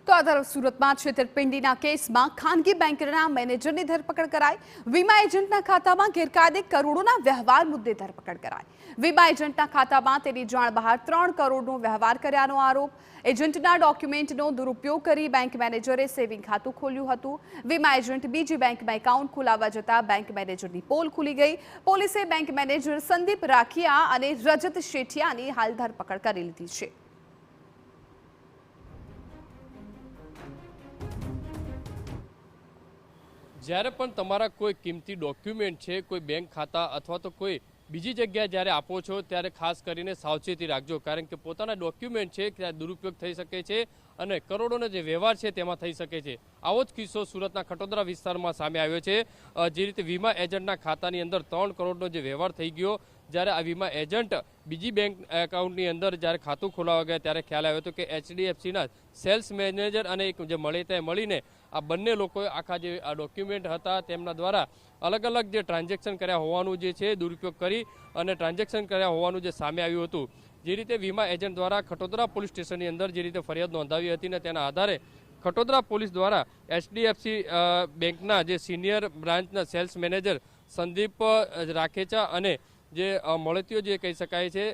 તો આ તરફ સુરતમાં છેતરપિંડીના કેસમાં ખાનગી બેંકના મેનેજરની ધરપકડ કરાઈ। વીમા એજન્ટના ખાતામાં ગેરકાયદે કરોડોના વ્યવહાર મુદ્દે ધરપકડ કરાઈ। વીમા એજન્ટના ખાતામાં તેની જાણ બહાર 3 કરોડનો વ્યવહાર કર્યાનો આરોપ। એજન્ટના ડોક્યુમેન્ટનો દુરુપયોગ કરી બેંક મેનેજરે સેવિંગ ખાતું ખોલ્યું હતું। વીમા એજન્ટ બીજી બેંકમાં એકાઉન્ટ ખોલાવવા જતા બેંક મેનેજરની પોલ ખુલી ગઈ। પોલીસે બેંક મેનેજર સંદીપ રાખિયા અને રજત શેઠિયાની હાલ ધરપકડ કરી લીધી છે। જ્યારે પણ તમારા કોઈ કિંમતી ડોક્યુમેન્ટ છે, કોઈ બેંક ખાતા અથવા તો કોઈ બીજી જગ્યાએ જ્યારે આપો છો ત્યારે ખાસ કરીને સાવચેતી રાખજો, કારણ કે પોતાના ડોક્યુમેન્ટ છે ત્યાં દુરુપયોગ થઈ શકે છે અને કરોડોનો જે વ્યવહાર છે તેમાં થઈ શકે છે। આવો જ કિસ્સો સુરતના ખટોદરા વિસ્તારમાં સામે આવ્યો છે। જે રીતે વીમા એજન્ટના ખાતાની અંદર 3 કરોડનો જે વ્યવહાર થઈ ગયો, જ્યારે આ વીમા એજન્ટ બીજી બેંક એકાઉન્ટની અંદર જ્યારે ખાતું ખોલાવવા ગયા ત્યારે ખ્યાલ આવ્યો હતો કે HDFCના સેલ્સ મેનેજર અને એક જે મળીને આ બંને લોકોએ આખા જે આ ડોક્યુમેન્ટ હતા તેમના દ્વારા અલગ અલગ જે ટ્રાન્ઝેક્શન કર્યા હોવાનું જે છે દુરુપયોગ કરી અને ટ્રાન્ઝેક્શન કર્યા હોવાનું જે સામે આવ્યું હતું। જે રીતે વીમા એજન્ટ દ્વારા ખટોદરા પોલીસ સ્ટેશનની અંદર જે રીતે ફરિયાદ નોંધાવી હતી ને તેના આધારે ખટોદરા પોલીસ દ્વારા HDFC બેંકના જે સિનિયર બ્રાન્ચના સેલ્સ મેનેજર સંદીપ રાખેચા અને જે મળતીઓ જે કહી શકાય છે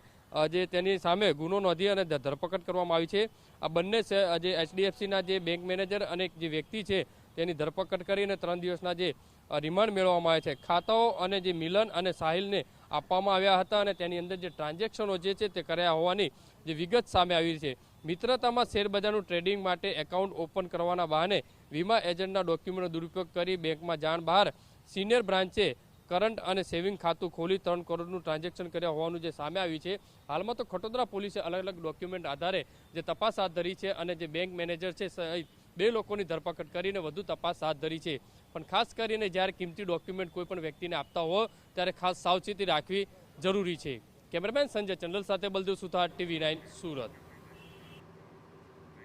જે તેની સામે ગુનો નોંધી અને ધરપકડ કરવામાં આવી છે। આ બંને જે HDFCના જે બેંક મેનેજર અને જે વ્યક્તિ છે તેની ધરપકડ કરીને 3 દિવસના જે રિમાન્ડ મેળવવામાં આવ્યા છે। ખાતાઓ અને જે મિલન અને સાહિલને આપવામાં આવ્યા હતા અને તેની અંદર જે ટ્રાન્ઝેક્શનો જે છે તે કર્યા હોવાની જે વિગત સામે આવી છે। મિત્રતામાં શેરબજારનું ટ્રેડિંગ માટે એકાઉન્ટ ઓપન કરવાના બહાને વીમા એજન્ટના ડોક્યુમેન્ટનો દુરુપયોગ કરી બેંકમાં જાણ બહાર સિનિયર બ્રાન્ચે કરંટ અને સેવિંગ ખાતું ખોલી 3 કરોડનું ટ્રાન્ઝેક્શન કર્યા હોવાનું જે સામે આવ્યું છે। હાલમાં તો ખટોદરા પોલીસે અલગ અલગ ડોક્યુમેન્ટ આધારે જે તપાસ હાથ ધરી છે અને જે બેંક મેનેજર છે સહિત 2 લોકોની ધરપકડ કરીને વધુ તપાસ હાથ ધરી છે। પણ ખાસ કરીને જ્યારે કિંમતી ડોક્યુમેન્ટ કોઈ પણ વ્યક્તિને આપતા હોય ત્યારે ખાસ સાવચેતી રાખવી જરૂરી છે। કેમેરામેન સંજય ચંડલ સાથે બલદેવ સુથાર, TV9 સુરત।